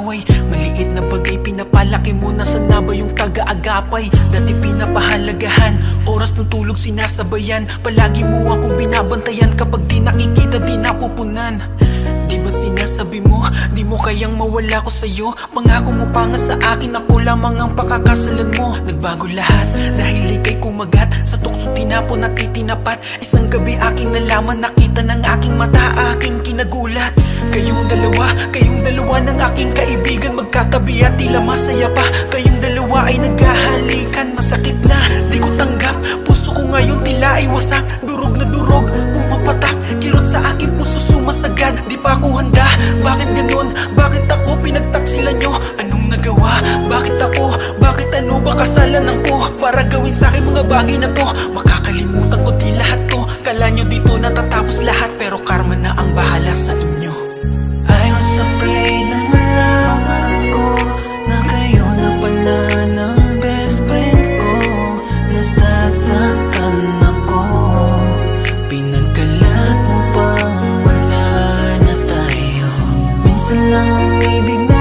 away. Maliit na bagay pinapalaki mo na, sana ba yung taga-agapay? Dati pinapahalagahan, oras ng tulog sinasabayan. Palagi mo akong binabantayan, kapag di nakikita di napupunan. Di ba sinasabi mo, di mo kayang mawala ko sa'yo? Pangako mo pa nga sa akin, ako lamang ang pakakasalan mo. Nagbago lahat dahil ika'y kumagat, sa tukso tinapon at itinapat. Isang gabi aking nalaman, nakita ng aking mata, aking kinagulat. Kayong dalawa ng aking kaibigan, magkatabi at tila masaya pa. Kayong dalawa ay naghahalikan, masakit na, di ko tanggap. Puso ko ngayon tila ay wasak, durog na durog, pumapatak. Kirot sa aking puso sumasagad, di pa ako handa. Bakit ganun? Bakit ako pinagtaksilan nyo? Anong nagawa? Bakit ako? Bakit ano ba kasalanan ko? Para gawin sa akin mga bagay na to, makakalimutan ko di lahat to. Kala nyo dito natatapos lahat, pero karma na ang bahala sa inyo. I was afraid na malaman ko na kayo na pala ng best friend ko. Nasasaktan ako, pinagkalat mo pang wala na tayo. Minsan lang ang ibig na